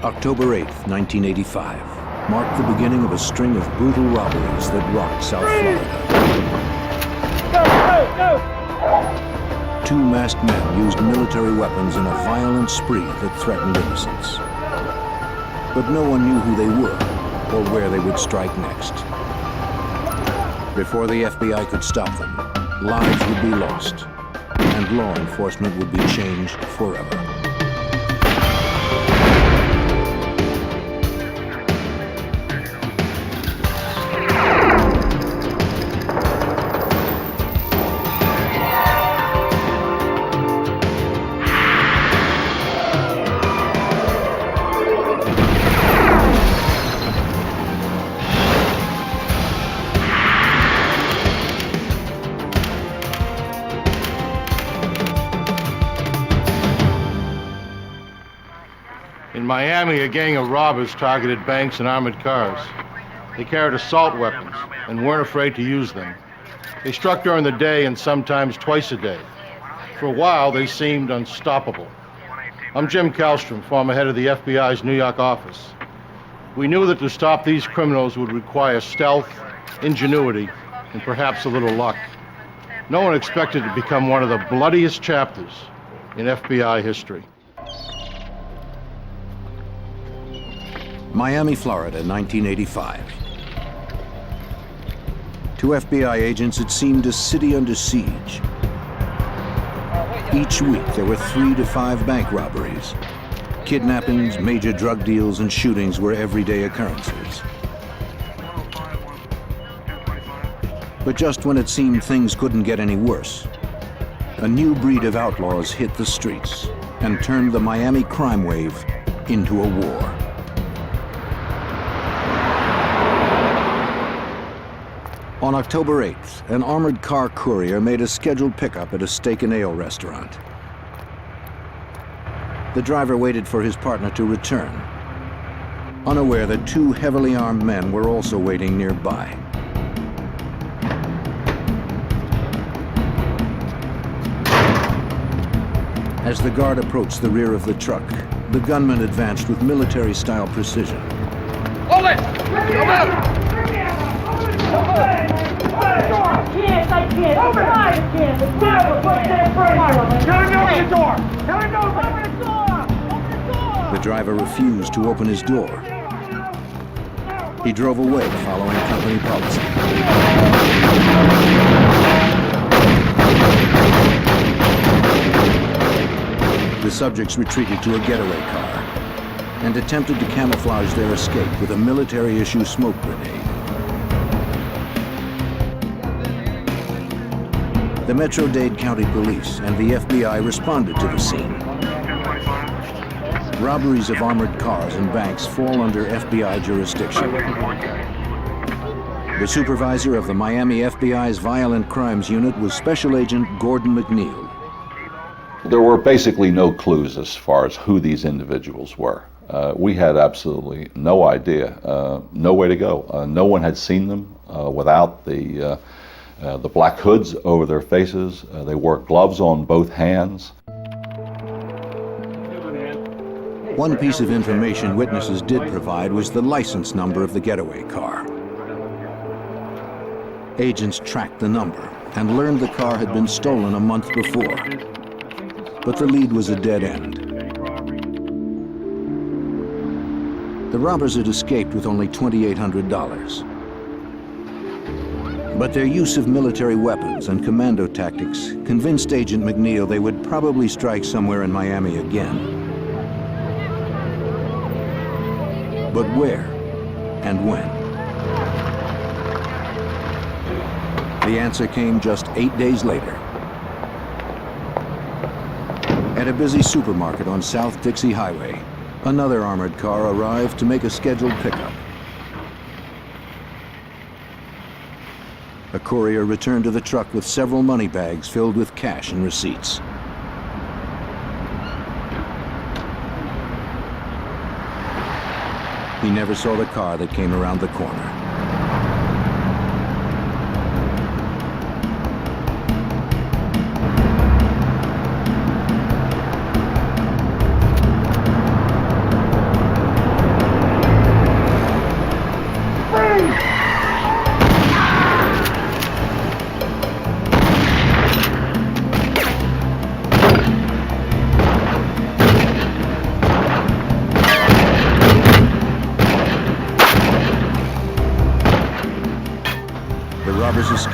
October 8th, 1985, marked the beginning of a string of brutal robberies that rocked South Florida. Two masked men used military weapons in a violent spree that threatened innocents. But no one knew who they were or where they would strike next. Before the FBI could stop them, lives would be lost, and law enforcement would be changed forever. In Miami, a gang of robbers targeted banks and armored cars. They carried assault weapons and weren't afraid to use them. They struck during the day and sometimes twice a day. For a while, they seemed unstoppable. I'm Jim Kallstrom, former head of the FBI's New York office. We knew that to stop these criminals would require stealth, ingenuity, and perhaps a little luck. No one expected to become one of the bloodiest chapters in FBI history. Miami, Florida, 1985. To FBI agents, it seemed a city under siege. Each week, there were 3 to 5 bank robberies. Kidnappings, major drug deals, and shootings were everyday occurrences. But just when it seemed things couldn't get any worse, a new breed of outlaws hit the streets and turned the Miami crime wave into a war. On October 8th, an armored car courier made a scheduled pickup at a steak and ale restaurant. The driver waited for his partner to return, unaware that 2 heavily armed men were also waiting nearby. As the guard approached the rear of the truck, the gunman advanced with military-style precision. Hold it! Come out! I can't. Open the door. Tell him to open the door. The driver refused to open his door. He drove away, following company policy. The subjects retreated to a getaway car and attempted to camouflage their escape with a military-issue smoke grenade. The Metro-Dade County Police and the FBI responded to the scene. Robberies of armored cars and banks fall under FBI jurisdiction. The supervisor of the Miami FBI's Violent Crimes Unit was Special Agent Gordon McNeil. There were basically no clues as far as who these individuals were. We had absolutely no idea, no way to go. No one had seen them without the black hoods over their faces. They wore gloves on both hands. One piece of information witnesses did provide was the license number of the getaway car. Agents tracked the number and learned the car had been stolen a month before. But the lead was a dead end. The robbers had escaped with only $2,800. But their use of military weapons and commando tactics convinced Agent McNeil they would probably strike somewhere in Miami again. But where and when? The answer came just 8 days later. At a busy supermarket on South Dixie Highway, another armored car arrived to make a scheduled pickup. A courier returned to the truck with several money bags filled with cash and receipts. He never saw the car that came around the corner.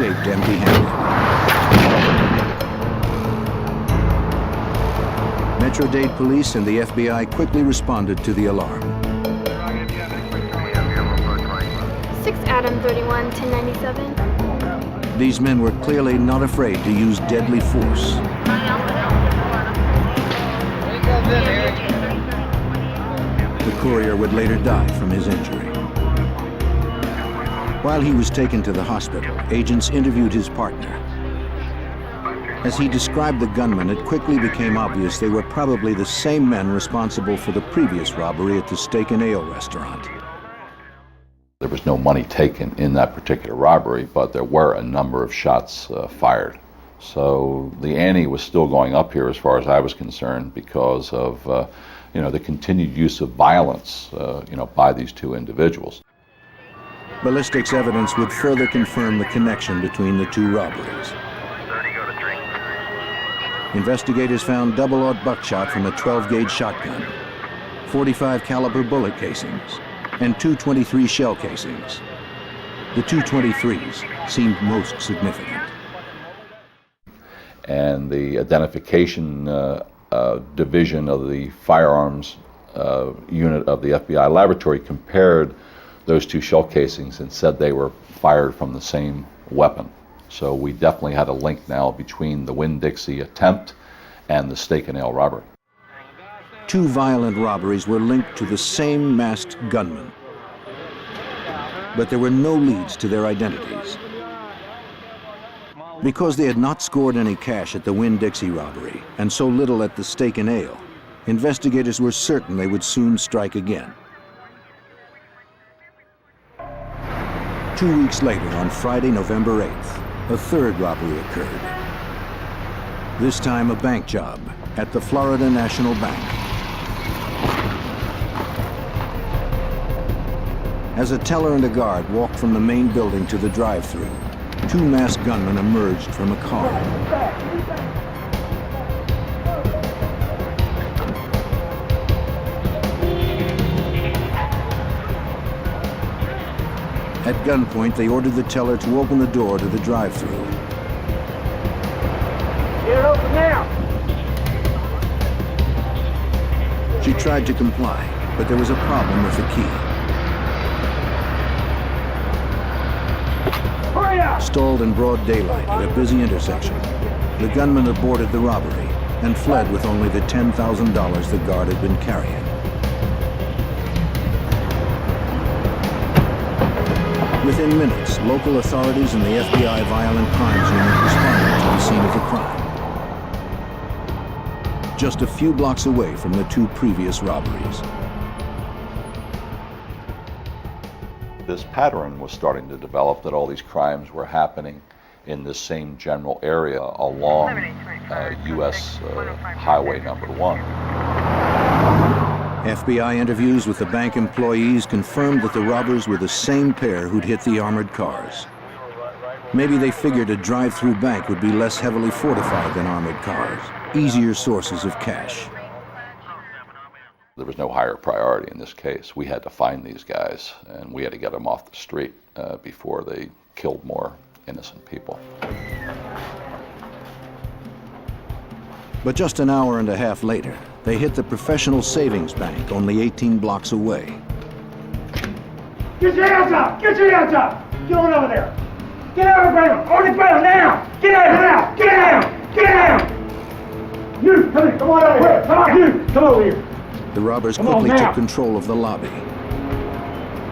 escaped empty-handed. Metro-Dade police and the FBI quickly responded to the alarm. 6 Adam 31, 1097. These men were clearly not afraid to use deadly force. The courier would later die from his injury. While he was taken to the hospital, agents interviewed his partner. As he described the gunmen, it quickly became obvious they were probably the same men responsible for the previous robbery at the Steak and Ale restaurant. There was no money taken in that particular robbery, but there were a number of shots fired. So the ante was still going up here as far as I was concerned because of the continued use of violence by these two individuals. Ballistics evidence would further confirm the connection between the two robberies. Investigators found double-aught buckshot from a 12-gauge shotgun, 45 caliber bullet casings, and 223 shell casings. The 223s seemed most significant. And the identification division of the firearms unit of the FBI laboratory compared those two shell casings and said they were fired from the same weapon. So we definitely had a link now between the Winn-Dixie attempt and the Steak and Ale robbery. Two violent robberies were linked to the same masked gunman, but there were no leads to their identities. Because they had not scored any cash at the Winn-Dixie robbery and so little at the Steak and Ale, investigators were certain they would soon strike again. 2 weeks later, on Friday, November 8th, a third robbery occurred. This time a bank job at the Florida National Bank. As a teller and a guard walked from the main building to the drive-thru, two masked gunmen emerged from a car. At gunpoint, they ordered the teller to open the door to the drive-thru. Get it open now! She tried to comply, but there was a problem with the key. Hurry up! Stalled in broad daylight at a busy intersection, the gunman aborted the robbery and fled with only the $10,000 the guard had been carrying. Within minutes, local authorities and the FBI Violent Crimes Unit responded to the scene of the crime. Just a few blocks away from the two previous robberies. This pattern was starting to develop that all these crimes were happening in this same general area along U.S. Highway number 1. FBI interviews with the bank employees confirmed that the robbers were the same pair who'd hit the armored cars. Maybe they figured a drive-through bank would be less heavily fortified than armored cars, easier sources of cash. There was no higher priority in this case. We had to find these guys, and we had to get them off the street before they killed more innocent people. But just an hour and a half later, they hit the Professional Savings Bank only 18 blocks away. Get your hands up! Get your hands up! Get on over there! Get out of the ground! On the ground now! Get out now! Get out! Get out! You, come here! Come on over here! Come on! You, come over here! The robbers quickly took control of the lobby.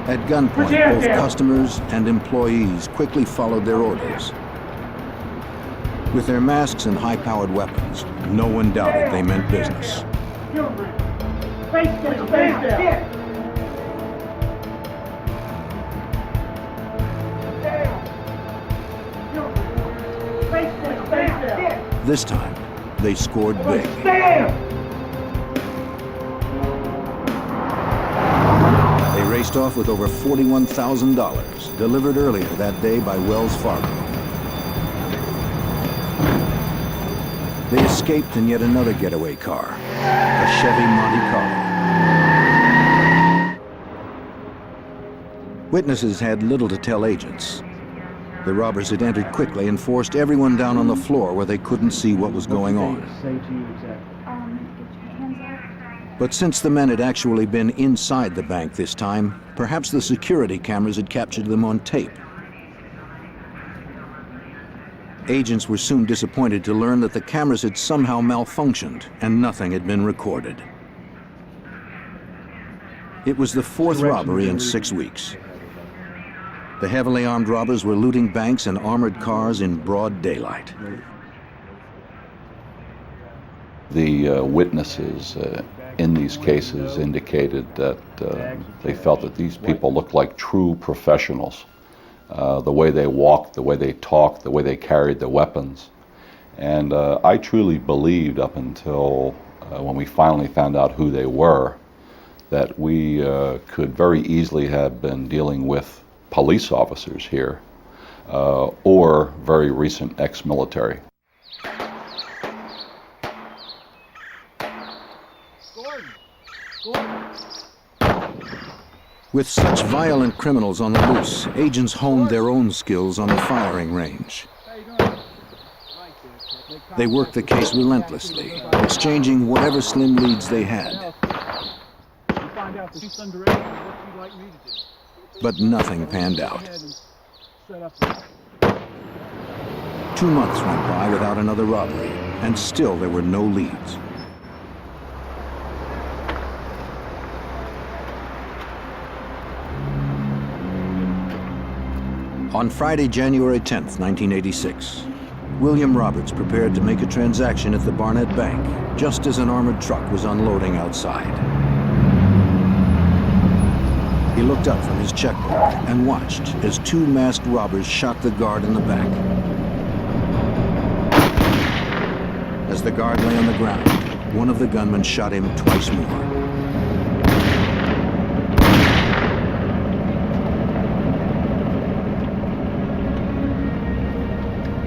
At gunpoint, both customers and employees quickly followed their orders. With their masks and high-powered weapons, no one doubted they meant business. Face down! Face down! This time, they scored big. They raced off with over $41,000, delivered earlier that day by Wells Fargo. They escaped in yet another getaway car, a Chevy Monte Carlo. Witnesses had little to tell agents. The robbers had entered quickly and forced everyone down on the floor where they couldn't see what was going on. But since the men had actually been inside the bank this time, perhaps the security cameras had captured them on tape. Agents were soon disappointed to learn that the cameras had somehow malfunctioned and nothing had been recorded. It was the fourth robbery in 6 weeks. The heavily armed robbers were looting banks and armored cars in broad daylight. The witnesses in these cases indicated that they felt that these people looked like true professionals. The way they walked, the way they talked, the way they carried the weapons. And I truly believed up until when we finally found out who they were, that we could very easily have been dealing with police officers here or very recent ex-military. With such violent criminals on the loose, agents honed their own skills on the firing range. They worked the case relentlessly, exchanging whatever slim leads they had. But nothing panned out. 2 months went by without another robbery, and still there were no leads. On Friday, January 10th, 1986, William Roberts prepared to make a transaction at the Barnett Bank, just as an armored truck was unloading outside. He looked up from his checkbook and watched as 2 masked robbers shot the guard in the back. As the guard lay on the ground, one of the gunmen shot him twice more.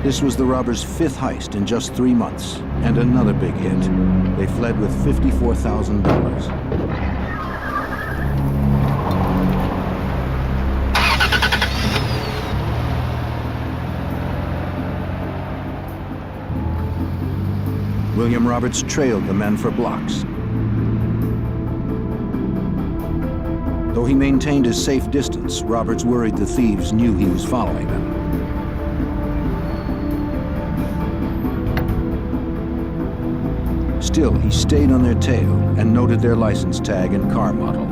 This was the robbers' 5th heist in just 3 months, and another big hit. They fled with $54,000. William Roberts trailed the men for blocks. Though he maintained a safe distance, Roberts worried the thieves knew he was following them. Still, he stayed on their tail and noted their license tag and car model.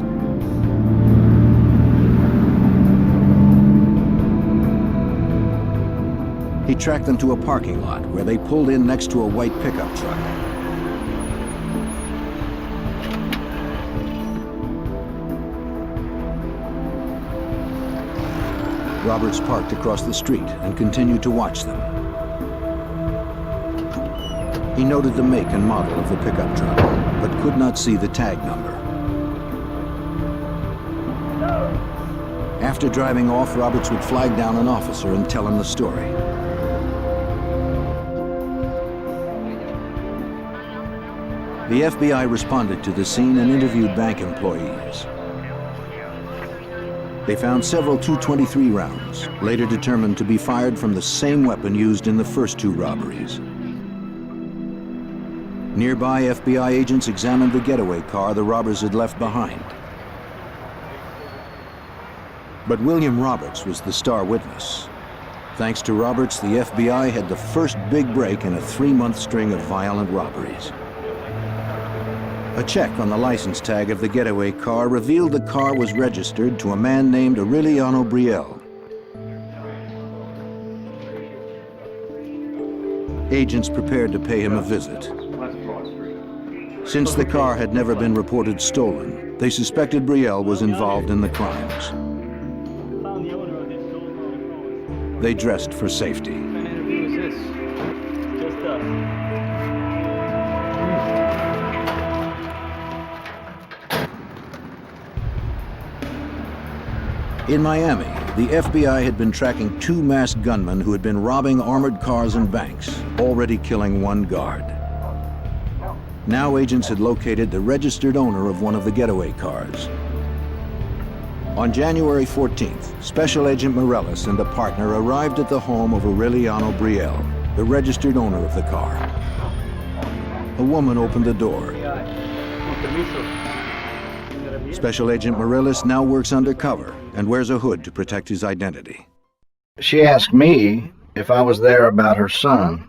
He tracked them to a parking lot where they pulled in next to a white pickup truck. Roberts parked across the street and continued to watch them. He noted the make and model of the pickup truck, but could not see the tag number. After driving off, Roberts would flag down an officer and tell him the story. The FBI responded to the scene and interviewed bank employees. They found several .223 rounds, later determined to be fired from the same weapon used in the first 2 robberies. Nearby FBI agents examined the getaway car the robbers had left behind. But William Roberts was the star witness. Thanks to Roberts, the FBI had the first big break in a 3-month string of violent robberies. A check on the license tag of the getaway car revealed the car was registered to a man named Aureliano Brielle. Agents prepared to pay him a visit. Since the car had never been reported stolen, they suspected Brielle was involved in the crimes. They dressed for safety. In Miami, the FBI had been tracking 2 masked gunmen who had been robbing armored cars and banks, already killing 1 guard. Now agents had located the registered owner of one of the getaway cars. On January 14th, Special Agent Morellis and a partner arrived at the home of Aureliano Brielle, the registered owner of the car. A woman opened the door. Special Agent Morellis now works undercover and wears a hood to protect his identity. She asked me if I was there about her son,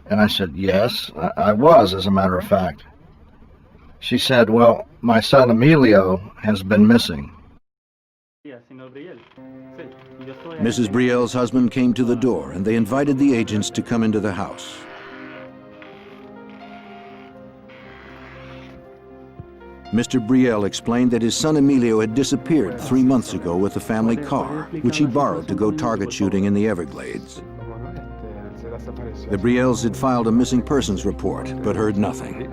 and I said yes, I was, as a matter of fact. She said, well, my son Emilio has been missing. Mrs. Brielle's husband came to the door and they invited the agents to come into the house. Mr. Brielle explained that his son Emilio had disappeared 3 months ago with the family car, which he borrowed to go target shooting in the Everglades. The Brielles had filed a missing persons report, but heard nothing.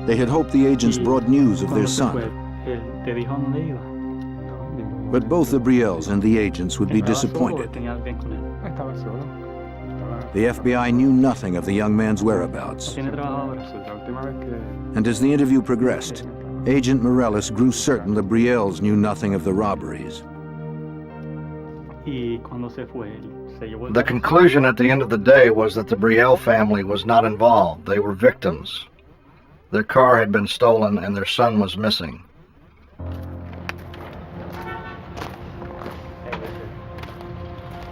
They had hoped the agents brought news of their son. But both the Brielles and the agents would be disappointed. The FBI knew nothing of the young man's whereabouts. And as the interview progressed, Agent Morellis grew certain the Brielles knew nothing of the robberies. The conclusion at the end of the day was that the Brielle family was not involved. They were victims. Their car had been stolen and their son was missing.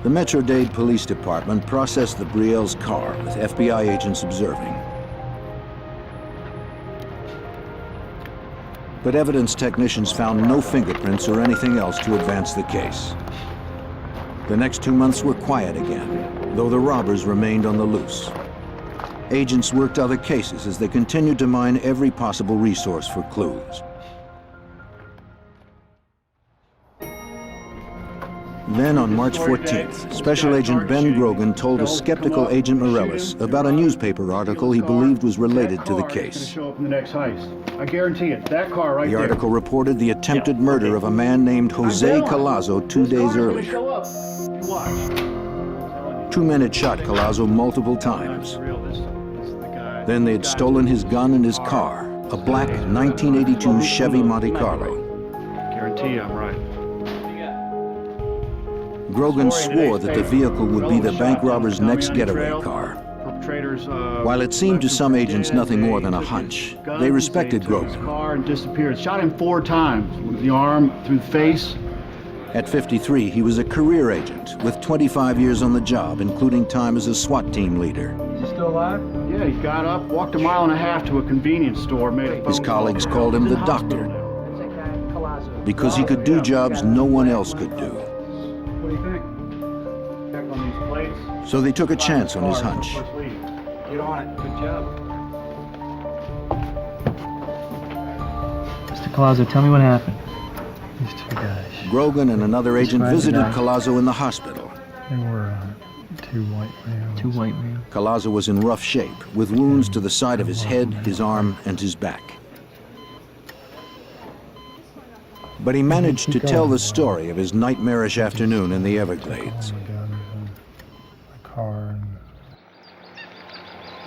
The Metro-Dade Police Department processed the Brielle's car with FBI agents observing. But evidence technicians found no fingerprints or anything else to advance the case. The next 2 months were quiet again, though the robbers remained on the loose. Agents worked other cases as they continued to mine every possible resource for clues. Then on March 14th, Special Agent Ben Grogan told a skeptical Agent Morellis about a newspaper article he believed was related to the case. I guarantee it, that car right The article reported the attempted murder of a man named Jose Collazo 2 days earlier. 2 men had shot Collazo multiple times. Then they had stolen his gun and his car, a black 1982 Chevy Monte Carlo. Guarantee I'm right. Grogan swore that the vehicle would be the bank robber's next getaway car. While it seemed to some agents nothing more than a hunch, they respected Grogan. Car and disappeared. Shot him 4 times with the arm, through the face. At 53, he was a career agent with 25 years on the job, including time as a SWAT team leader. Is he still alive? Yeah, he got up, walked 1.5 miles to a convenience store, made a phone His colleagues called him the doctor because he could do jobs no one else could do. What do you think? Check on these plates. So they took a chance on his hunch. Get on it. Good job. Mr. Collazo, tell me what happened. These 2 guys. Grogan and another agent visited Collazo in the hospital. They were 2 white males. 2 white males. Collazo was in rough shape, with wounds to the side of his head, his arm, and his back. But he managed to tell the story of his nightmarish afternoon in the Everglades. Oh my God, there's a car and...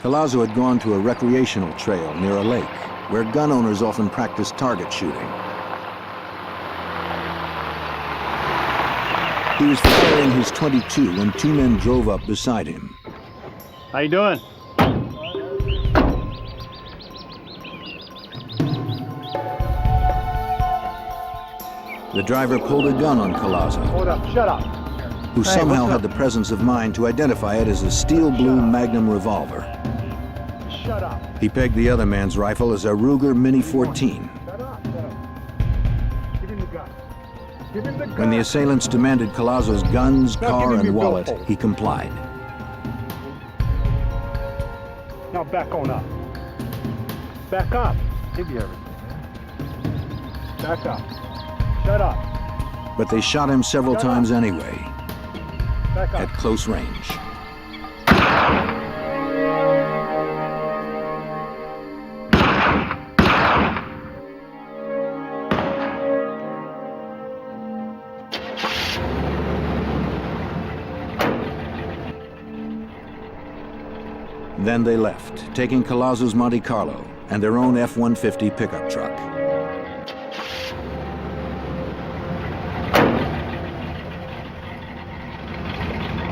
Collazo had gone to a recreational trail near a lake, where gun owners often practice target shooting. He was firing his .22 when 2 men drove up beside him. How you doing? The driver pulled a gun on Collazo, Hold up, shut up. who somehow had the presence of mind to identify it as a steel blue Magnum revolver. Shut up. He pegged the other man's rifle as a Ruger Mini 14. Shut up, shut up. Give him the gun. Give him the gun. When the assailants demanded Collazo's guns, Now car, give him and your wallet, billfold. he complied. Now back on up. Back up. Give you everything. Back up. Shut up. But they shot him several times anyway, Back up. at close range. Then they left, taking Collazo's Monte Carlo and their own F-150 pickup truck.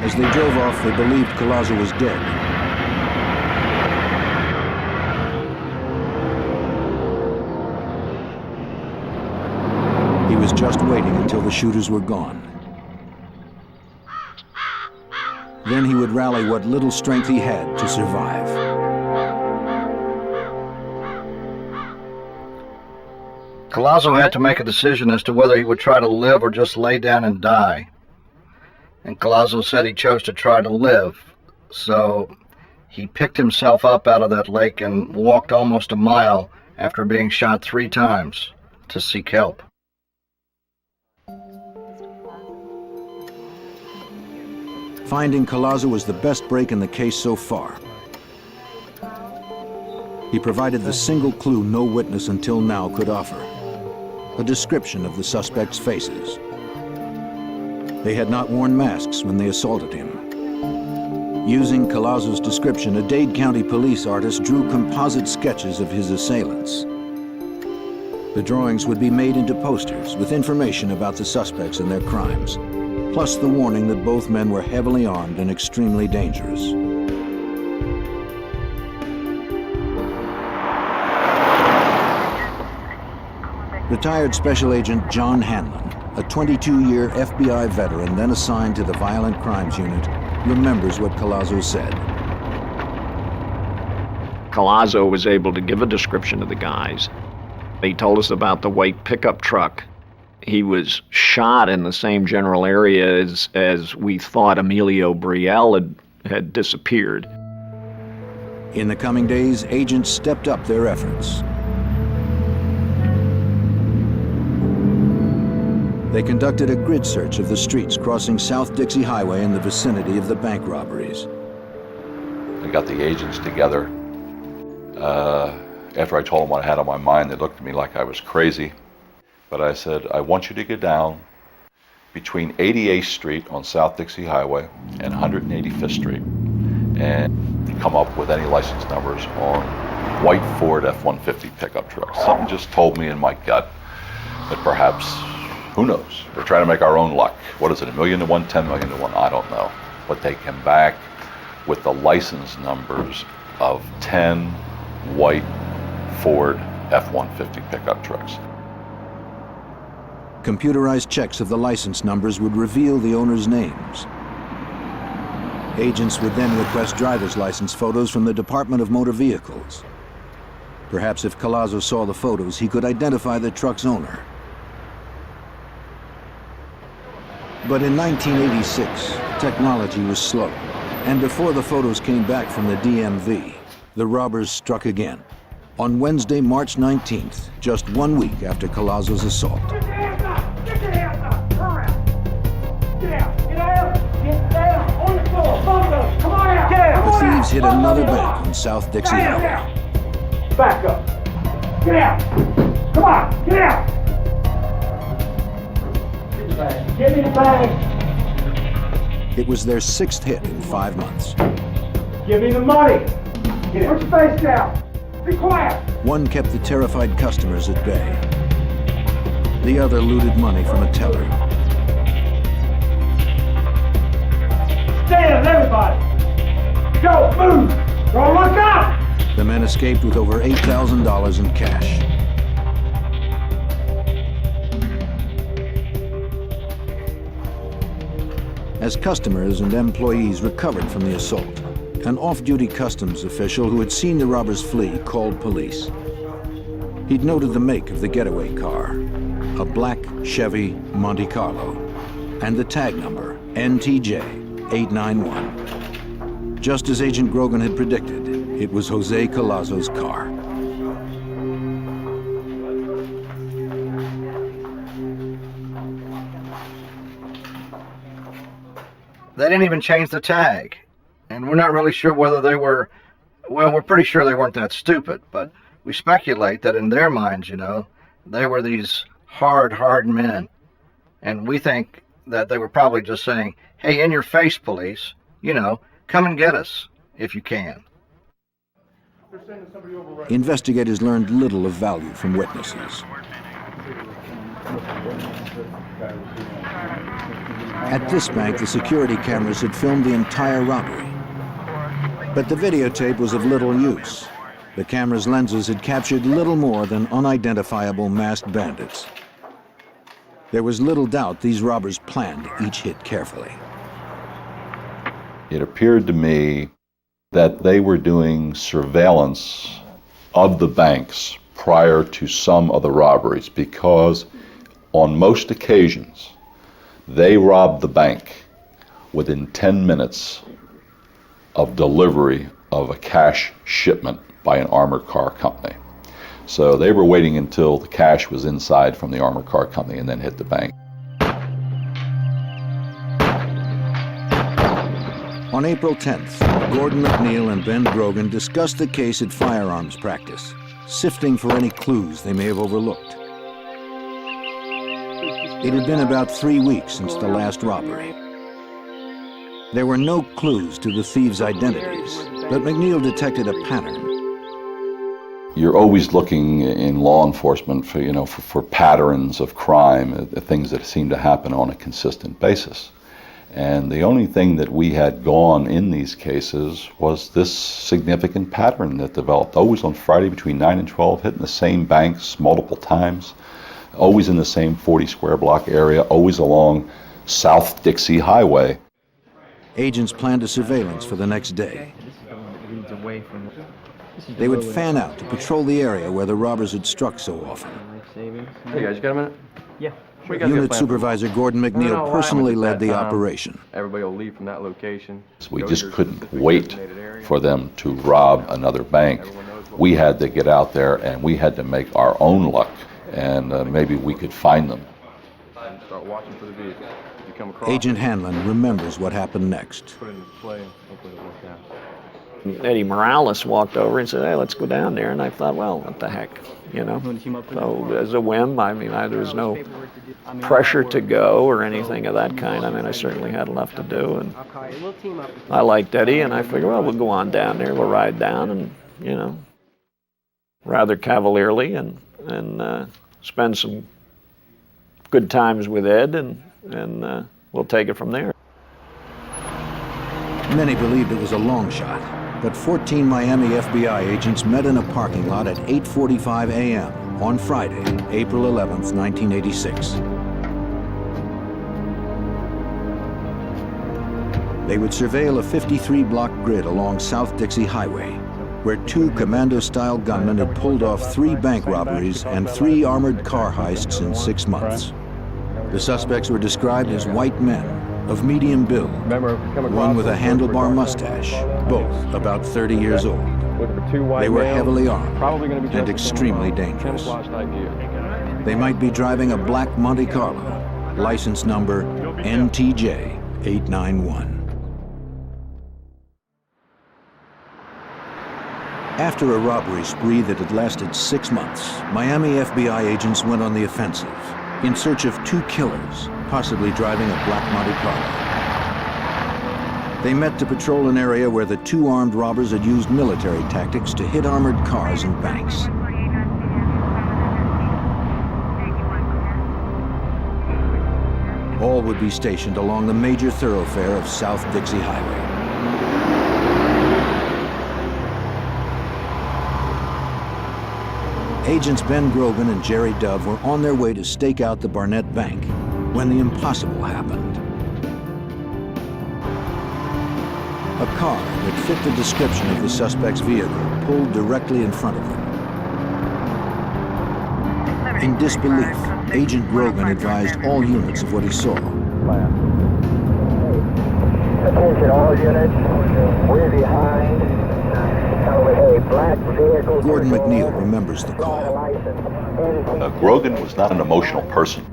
As they drove off, they believed Collazo was dead. He was just waiting until the shooters were gone. Then he would rally what little strength he had to survive. Collazo had to make a decision as to whether he would try to live or just lay down and die. And Collazo said he chose to try to live. So he picked himself up out of that lake and walked almost a mile after being shot 3 times to seek help. Finding Collazo was the best break in the case so far. He provided the single clue no witness until now could offer: a description of the suspects' faces. They had not worn masks when they assaulted him. Using Collazo's description, a Dade County police artist drew composite sketches of his assailants. The drawings would be made into posters with information about the suspects and their crimes, plus the warning that both men were heavily armed and extremely dangerous. Retired Special Agent John Hanlon, a 22-year FBI veteran then assigned to the Violent Crimes Unit, remembers what Collazo said. Collazo was able to give a description of the guys. He told us about the white pickup truck. He was shot in the same general area as we thought Emilio Brielle had disappeared. In the coming days, agents stepped up their efforts. They conducted a grid search of the streets crossing South Dixie Highway in the vicinity of the bank robberies. I got the agents together. After I told them what I had on my mind, they looked at me like I was crazy. But I said, I want you to go down between 88th Street on South Dixie Highway and 185th Street and come up with any license numbers on white Ford F-150 pickup trucks. Something just told me in my gut that perhaps, who knows, we're trying to make our own luck. What is it, 1,000,000 to 1, 10 million to 1? I don't know. But they came back with the license numbers of 10 white Ford F-150 pickup trucks. Computerized checks of the license numbers would reveal the owners' names. Agents would then request driver's license photos from the Department of Motor Vehicles. Perhaps if Collazo saw the photos, he could identify the truck's owner. But in 1986, technology was slow, and before the photos came back from the DMV, the robbers struck again. On Wednesday, March 19th, just 1 week after Collazo's assault. Get your hands up! Get your hands up! Turn around! Get out! Get out! Get down! On the floor! Both of them! Come on out! Get out! The thieves hit another bank on South Dixie Highway. Back up! Get out! Come on! Get out! Give me the bag! It was their 6th hit in 5 months. Give me the money! Get it! Put your face down! Be quiet! One kept the terrified customers at bay. The other looted money from a teller. Stand, everybody! Go, move! Don't look up! The men escaped with over $8,000 in cash. As customers and employees recovered from the assault, an off-duty customs official who had seen the robbers flee called police. He'd noted the make of the getaway car, a black Chevy Monte Carlo, and the tag number, NTJ-891. Just as Agent Grogan had predicted, it was Jose Collazo's car. They didn't even change the tag. And we're not really sure whether they were, well, we're pretty sure they weren't that stupid, but we speculate that in their minds, you know, they were these hard men. And we think that they were probably just saying, hey, in your face, police, you know, come and get us if you can. Investigators learned little of value from witnesses. At this bank, the security cameras had filmed the entire robbery. But the videotape was of little use. The camera's lenses had captured little more than unidentifiable masked bandits. There was little doubt these robbers planned each hit carefully. It appeared to me that they were doing surveillance of the banks prior to some of the robberies, because on most occasions they robbed the bank within 10 minutes of delivery of a cash shipment by an armored car company. So they were waiting until the cash was inside from the armored car company and then hit the bank. On April 10th, Gordon McNeil and Ben Grogan discussed the case at firearms practice, sifting for any clues they may have overlooked. It had been about 3 weeks since the last robbery. There were no clues to the thieves' identities, but McNeil detected a pattern. You're always looking in law enforcement for patterns of crime, things that seem to happen on a consistent basis. And the only thing that we had gone in these cases was this significant pattern that developed, always on Friday between 9 and 12, hitting the same banks multiple times, always in the same 40 square block area, always along South Dixie Highway. Agents planned a surveillance for the next day. They would fan out to patrol the area where the robbers had struck so often. Hey guys, you got a minute? Yeah. Unit Supervisor Gordon McNeil personally led the operation. Everybody will leave from that location. So we just couldn't wait for them to rob another bank. We had to get out there and we had to make our own luck, and maybe we could find them. Start watching for the vehicle. You come across Agent Hanlon remembers what happened next. put it into play, hopefully it'll work out. Eddie Morales walked over and said, "Hey, let's go down there." And I thought, well, what the heck, So as a whim, there was no pressure to go or anything of that kind. I certainly had enough to do, and I liked Eddie, and I figured, well, we'll go on down there, we'll ride down, and rather cavalierly, and spend some good times with Ed, and we'll take it from there. Many believed it was a long shot, but 14 Miami FBI agents met in a parking lot at 8:45 a.m. on Friday, April 11th, 1986. They would surveil a 53-block grid along South Dixie Highway, where 2 commando-style gunmen had pulled off 3 bank robberies and 3 armored car heists in 6 months. The suspects were described as white men, of medium build, one with a handlebar mustache, both about 30 years old. They were heavily armed and extremely dangerous. They might be driving a black Monte Carlo, license number NTJ 891. After a robbery spree that had lasted 6 months, Miami FBI agents went on the offensive in search of 2 killers, possibly driving a black Monte Carlo. They met to patrol an area where the 2 armed robbers had used military tactics to hit armored cars and banks. All would be stationed along the major thoroughfare of South Dixie Highway. Agents Ben Grogan and Jerry Dove were on their way to stake out the Barnett Bank when the impossible happened. A car that fit the description of the suspect's vehicle pulled directly in front of them. In disbelief, Agent Grogan advised all units of what he saw. Attention all units, we're behind a black vehicle. Gordon McNeil remembers the call. Grogan was not an emotional person.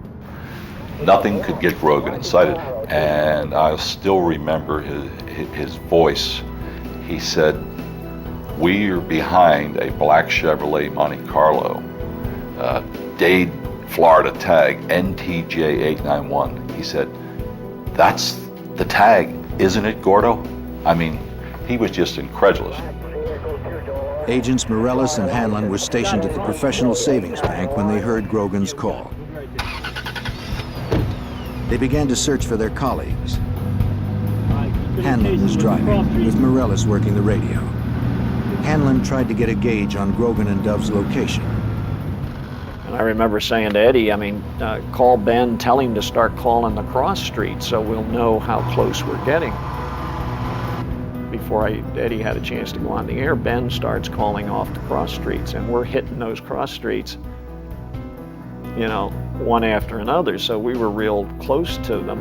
Nothing could get Grogan excited, and I still remember his voice. He said, "We are behind a black Chevrolet Monte Carlo, Dade, Florida tag, NTJ 891. He said, "That's the tag, isn't it, Gordo?" I mean, he was just incredulous. Agents Morales and Hanlon were stationed at the Professional Savings Bank when they heard Grogan's call. They began to search for their colleagues. Hanlon was driving, with Morellis working the radio. Hanlon tried to get a gauge on Grogan and Dove's location. And I remember saying to Eddie, call Ben, tell him to start calling the cross streets so we'll know how close we're getting. Before Eddie had a chance to go on the air, Ben starts calling off the cross streets, and we're hitting those cross streets, one after another, so we were real close to them.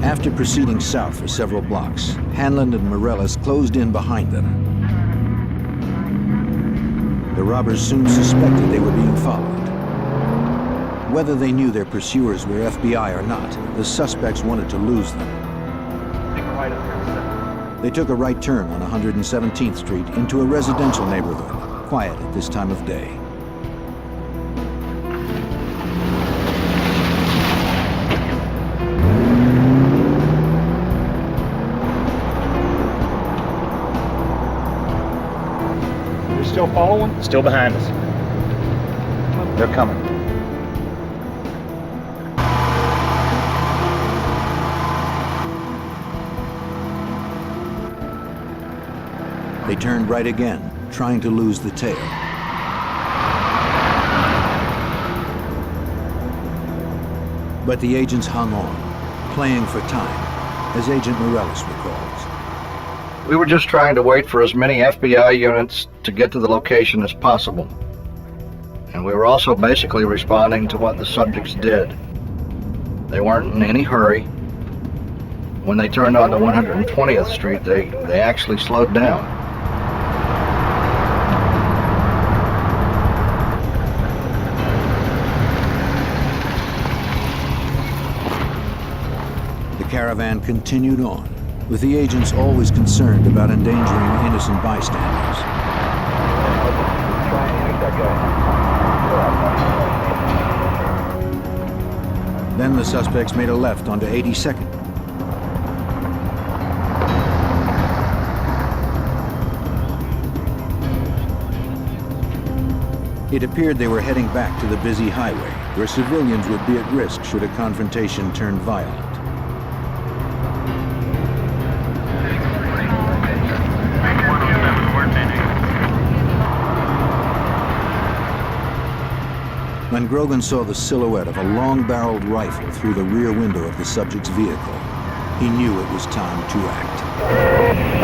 After proceeding south for several blocks, Hanlon and Morellis closed in behind them. The robbers soon suspected they were being followed. Whether they knew their pursuers were FBI or not, the suspects wanted to lose them. They took a right turn on 117th Street into a residential neighborhood, quiet at this time of day. Still following? Still behind us. They're coming. They turned right again, trying to lose the tail. But the agents hung on, playing for time, as Agent Morellis recalls. We were just trying to wait for as many FBI units to get to the location as possible. And we were also basically responding to what the subjects did. They weren't in any hurry. When they turned onto 120th Street, they actually slowed down. The caravan continued on, with the agents always concerned about endangering innocent bystanders. Then the suspects made a left onto 82nd. It appeared they were heading back to the busy highway, where civilians would be at risk should a confrontation turn violent. When Grogan saw the silhouette of a long-barreled rifle through the rear window of the subject's vehicle, he knew it was time to act.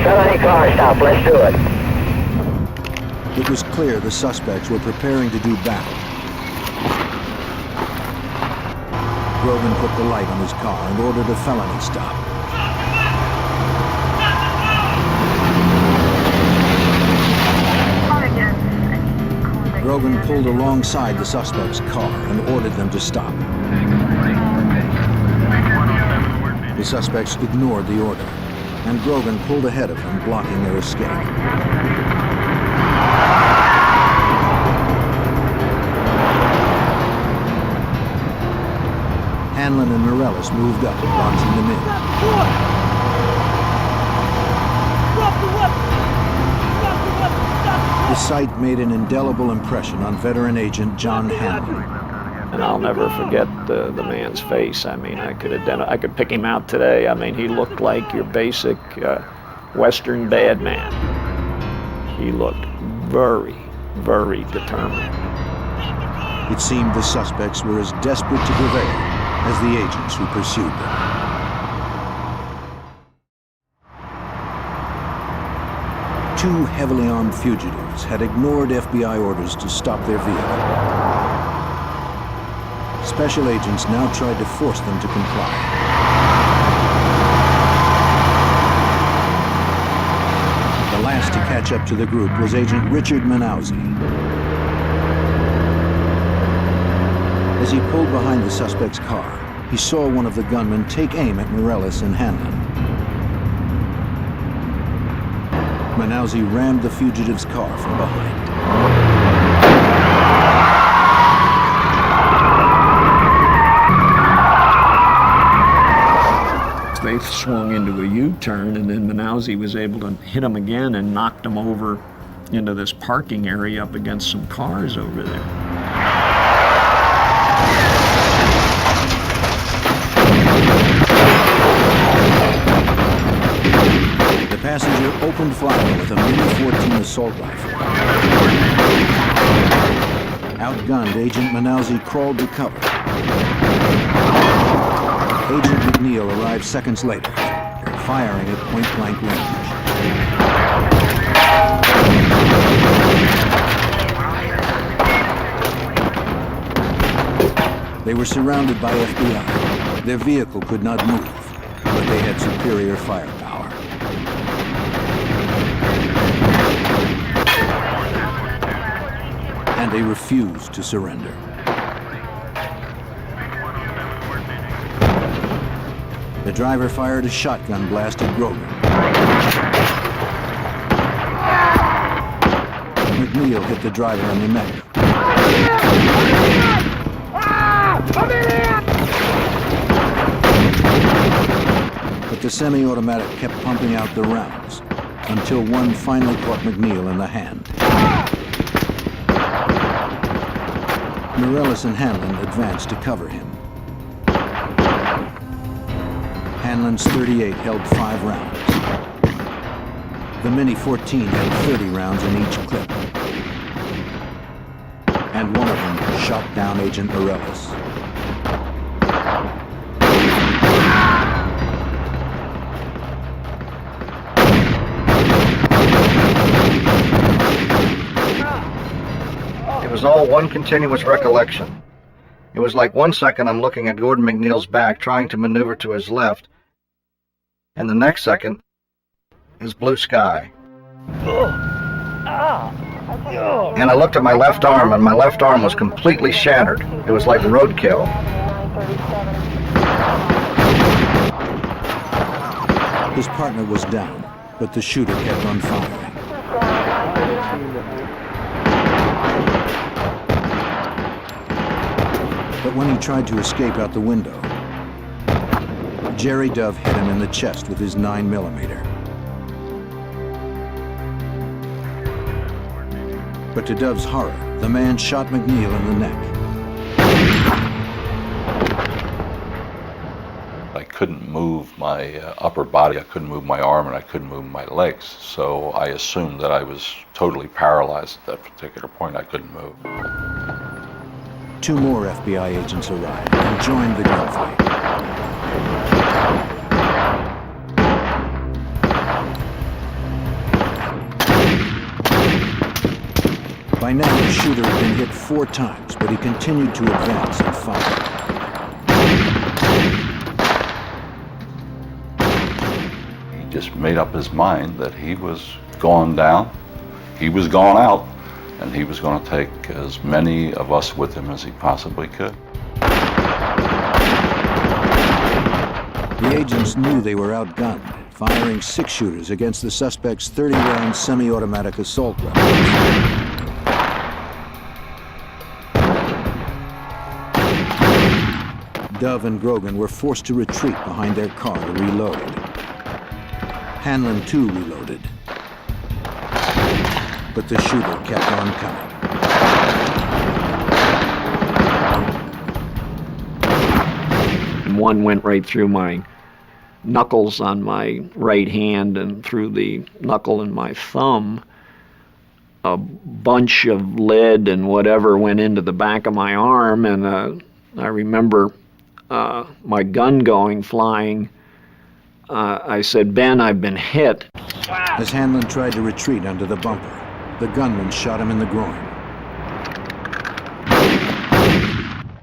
Tell any car stop, let's do it. It was clear the suspects were preparing to do battle. Grogan put the light on his car and ordered a felony stop. Grogan pulled alongside the suspect's car and ordered them to stop. The suspects ignored the order, and Grogan pulled ahead of them, blocking their escape. Hanlon and Morellis moved up, boxing them in. The sight made an indelible impression on veteran agent John Hanlon. And I'll never forget the man's face. I could pick him out today. He looked like your basic Western bad man. He looked very, very determined. It seemed the suspects were as desperate to prevail as the agents who pursued them. Two heavily armed fugitives had ignored FBI orders to stop their vehicle. Special agents now tried to force them to comply. The last to catch up to the group was Agent Richard Manauzi. As he pulled behind the suspect's car, he saw one of the gunmen take aim at Morellis and Hanlon. Manauzi rammed the fugitive's car from behind. They swung into a U-turn, and then Manauzi was able to hit him again and knocked him over into this parking area up against some cars over there. passenger opened fire with a Mini-14 assault rifle. Outgunned, Agent Manauzi crawled to cover. Agent McNeil arrived seconds later, firing at point-blank range. They were surrounded by FBI. Their vehicle could not move, but they had superior firepower. And they refused to surrender. The driver fired a shotgun blast at Grogan. McNeil hit the driver in the neck. But the semi-automatic kept pumping out the rounds until one finally caught McNeil in the hand. Morellis and Hanlon advanced to cover him. Hanlon's .38 held 5 rounds. The Mini-14 had 30 rounds in each clip. And one of them shot down Agent Morellis. It was all one continuous recollection. It was like 1 second I'm looking at Gordon McNeil's back, trying to maneuver to his left, and the next second is blue sky. And I looked at my left arm, and my left arm was completely shattered. It was like roadkill. His partner was down, but the shooter kept on firing. But when he tried to escape out the window, Jerry Dove hit him in the chest with his 9mm. But to Dove's horror, the man shot McNeil in the neck. I couldn't move my upper body, I couldn't move my arm, and I couldn't move my legs, so I assumed that I was totally paralyzed at that particular point. I couldn't move. 2 more FBI agents arrived and joined the gunfight. By now, the shooter had been hit 4 times, but he continued to advance and fire. He just made up his mind that he was gone down, he was gone out, and he was going to take as many of us with him as he possibly could. The agents knew they were outgunned, firing 6 shooters against the suspect's 30-round semi-automatic assault weapons. Dove and Grogan were forced to retreat behind their car to reload. Hanlon too reloaded. But the shooter kept on coming. And one went right through my knuckles on my right hand and through the knuckle in my thumb. A bunch of lead and whatever went into the back of my arm, and I remember my gun flying. I said, "Ben, I've been hit." As Hanlon tried to retreat under the bumper, the gunman shot him in the groin.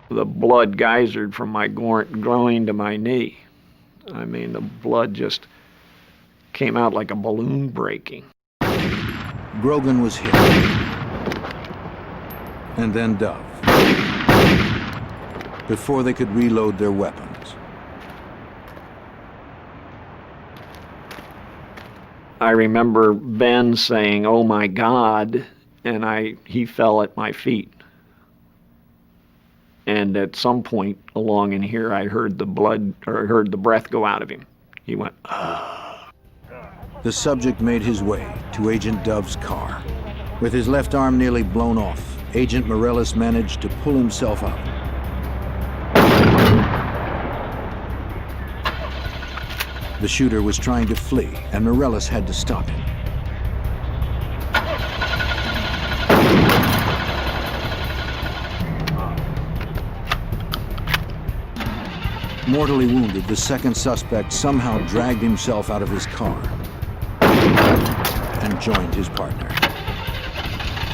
The blood geysered from my groin to my knee. I mean, the blood just came out like a balloon breaking. Grogan was hit. And then Dove. Before they could reload their weapons. I remember Ben saying, "Oh my God," and he fell at my feet. And at some point along in here, I heard the breath go out of him. He went, "Ah." The subject made his way to Agent Dove's car. With his left arm nearly blown off, Agent Morellis managed to pull himself up. The shooter was trying to flee, and Morales had to stop him. Mortally wounded, the second suspect somehow dragged himself out of his car and joined his partner.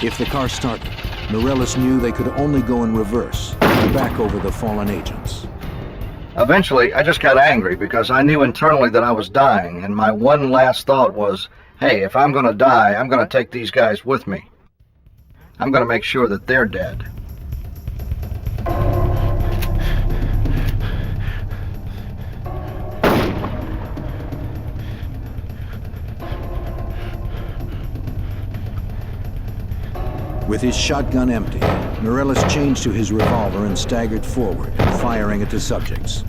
If the car started, Morales knew they could only go in reverse and back over the fallen agents. Eventually, I just got angry because I knew internally that I was dying, and my one last thought was, hey, if I'm going to die, I'm going to take these guys with me. I'm going to make sure that they're dead. With his shotgun empty, Morales changed to his revolver and staggered forward, firing at the subjects.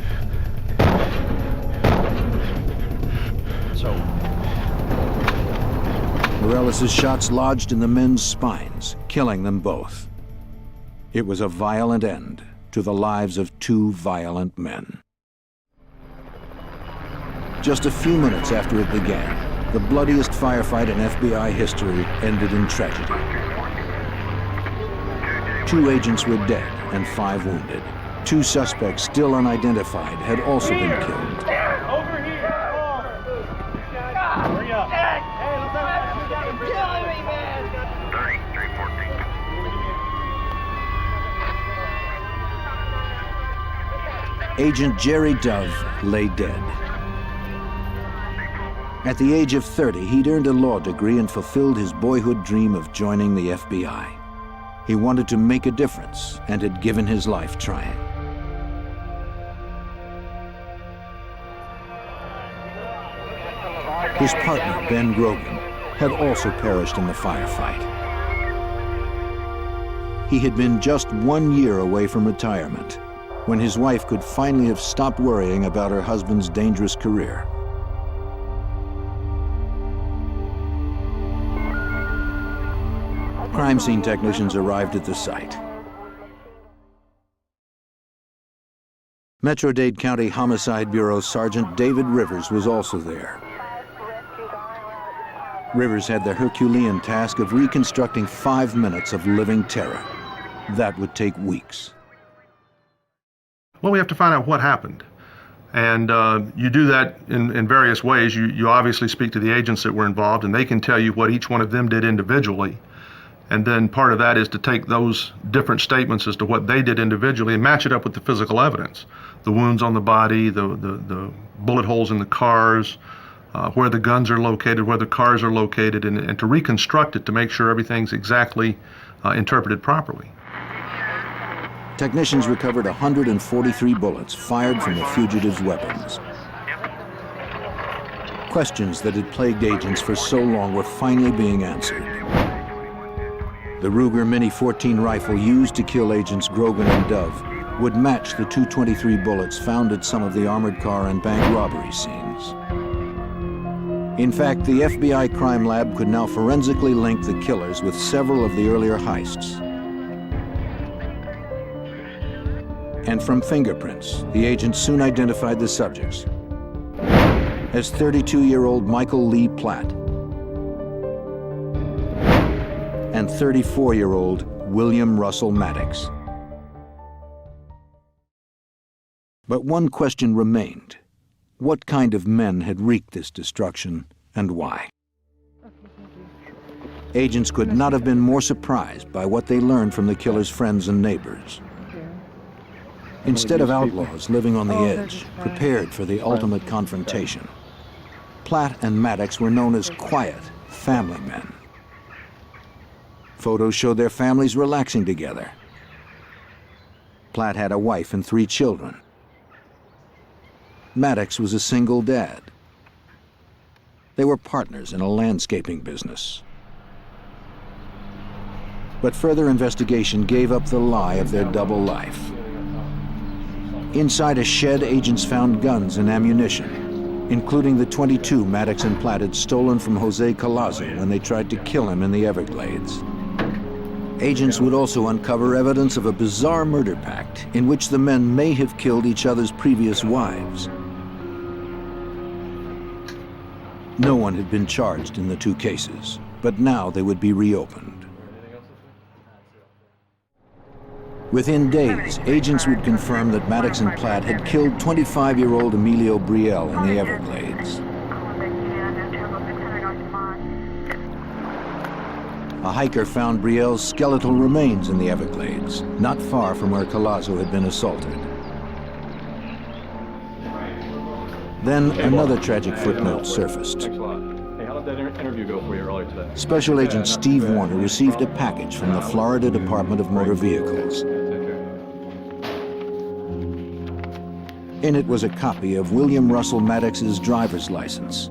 Morales' shots lodged in the men's spines, killing them both. It was a violent end to the lives of two violent men. Just a few minutes after it began, the bloodiest firefight in FBI history ended in tragedy. 2 agents were dead and 5 wounded. 2 suspects still unidentified had also been killed. Over here! Hurry up! Hey, let's have a killing me, man! 314. Agent Jerry Dove lay dead. At the age of 30, he'd earned a law degree and fulfilled his boyhood dream of joining the FBI. He wanted to make a difference and had given his life trying. His partner, Ben Grogan, had also perished in the firefight. He had been just 1 year away from retirement when his wife could finally have stopped worrying about her husband's dangerous career. Crime scene technicians arrived at the site. Metro-Dade County Homicide Bureau Sergeant David Rivers was also there. Rivers had the Herculean task of reconstructing 5 minutes of living terror. That would take weeks. Well, we have to find out what happened. And you do that in various ways. You obviously speak to the agents that were involved, and they can tell you what each one of them did individually. And then part of that is to take those different statements as to what they did individually and match it up with the physical evidence. The wounds on the body, the bullet holes in the cars, where the guns are located, where the cars are located, and to reconstruct it to make sure everything's exactly interpreted properly. Technicians recovered 143 bullets fired from the fugitives' weapons. Questions that had plagued agents for so long were finally being answered. The Ruger Mini 14 rifle used to kill agents Grogan and Dove would match the .223 bullets found at some of the armored car and bank robbery scenes. In fact, the FBI crime lab could now forensically link the killers with several of the earlier heists. And from fingerprints, the agents soon identified the subjects as 32-year-old Michael Lee Platt and 34-year-old William Russell Maddox. But one question remained. What kind of men had wreaked this destruction, and why? Agents could not have been more surprised by what they learned from the killer's friends and neighbors. Instead of outlaws living on the edge, prepared for the ultimate confrontation, Platt and Maddox were known as quiet, family men. Photos showed their families relaxing together. Platt had a wife and 3 children. Maddox was a single dad. They were partners in a landscaping business. But further investigation gave up the lie of their double life. Inside a shed, agents found guns and ammunition, including the .22 Maddox and Platt had stolen from Jose Collazo when they tried to kill him in the Everglades. Agents would also uncover evidence of a bizarre murder pact in which the men may have killed each other's previous wives. No one had been charged in the two cases, but now they would be reopened. Within days, agents would confirm that Maddox and Platt had killed 25-year-old Emilio Brielle in the Everglades. A hiker found Brielle's skeletal remains in the Everglades, not far from where Collazo had been assaulted. Then another tragic footnote surfaced. Thanks a lot. Hey, how did that interview go for you earlier today? Special Agent Steve Warner received a package from the Florida Department of Motor Vehicles. In it was a copy of William Russell Maddox's driver's license.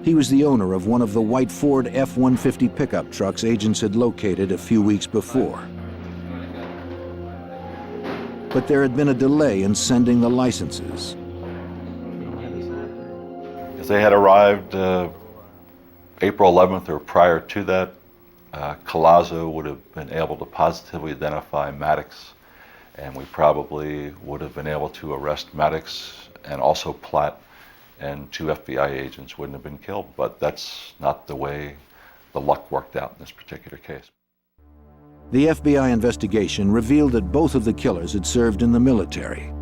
He was the owner of one of the white Ford F-150 pickup trucks agents had located a few weeks before. But there had been a delay in sending the licenses. If they had arrived April 11th or prior to that, Collazo would have been able to positively identify Maddox, and we probably would have been able to arrest Maddox and also Platt, and 2 FBI agents wouldn't have been killed. But that's not the way the luck worked out in this particular case. The FBI investigation revealed that both of the killers had served in the military.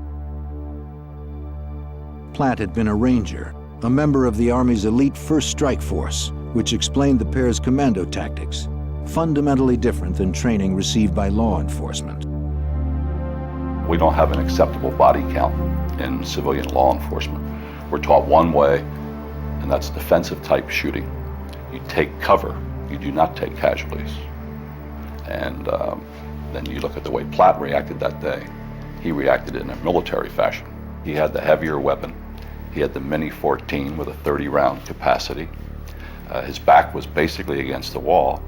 Platt had been a ranger, a member of the Army's elite First Strike Force, which explained the pair's commando tactics, fundamentally different than training received by law enforcement. We don't have an acceptable body count in civilian law enforcement. We're taught one way, and that's defensive type shooting. You take cover, you do not take casualties. And then you look at the way Platt reacted that day. He reacted in a military fashion. He had the heavier weapon. He had the Mini 14 with a 30-round capacity. His back was basically against the wall.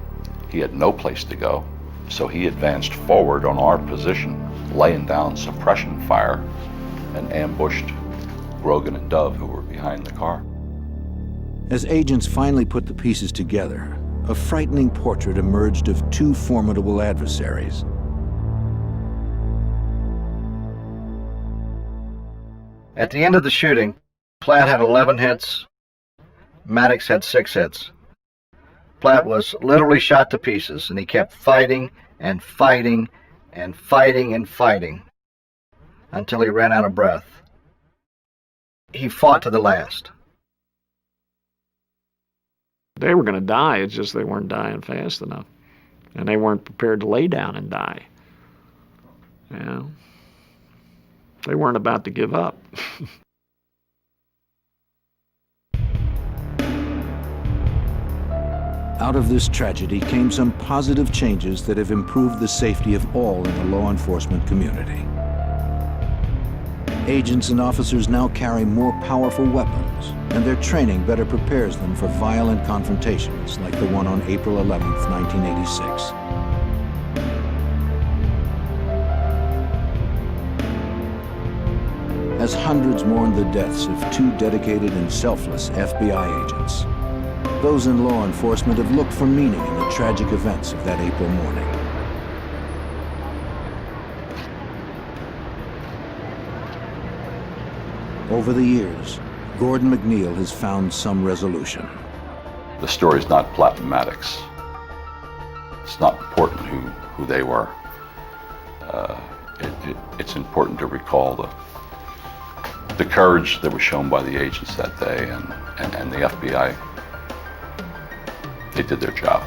He had no place to go, so he advanced forward on our position, laying down suppression fire, and ambushed Grogan and Dove, who were behind the car. As agents finally put the pieces together, a frightening portrait emerged of 2 formidable adversaries. At the end of the shooting, Platt had 11 hits, Maddox had 6 hits. Platt was literally shot to pieces, and he kept fighting and fighting and fighting and fighting until he ran out of breath. He fought to the last. They were going to die, it's just they weren't dying fast enough. And they weren't prepared to lay down and die. You know? They weren't about to give up. Out of this tragedy came some positive changes that have improved the safety of all in the law enforcement community. Agents and officers now carry more powerful weapons, and their training better prepares them for violent confrontations like the one on April 11, 1986. As hundreds mourned the deaths of 2 dedicated and selfless FBI agents, those in law enforcement have looked for meaning in the tragic events of that April morning. Over the years, Gordon McNeil has found some resolution. The story's not Platt and Maddox. It's not important who they were. It's important to recall the courage that was shown by the agents that day, and the FBI. They did their job.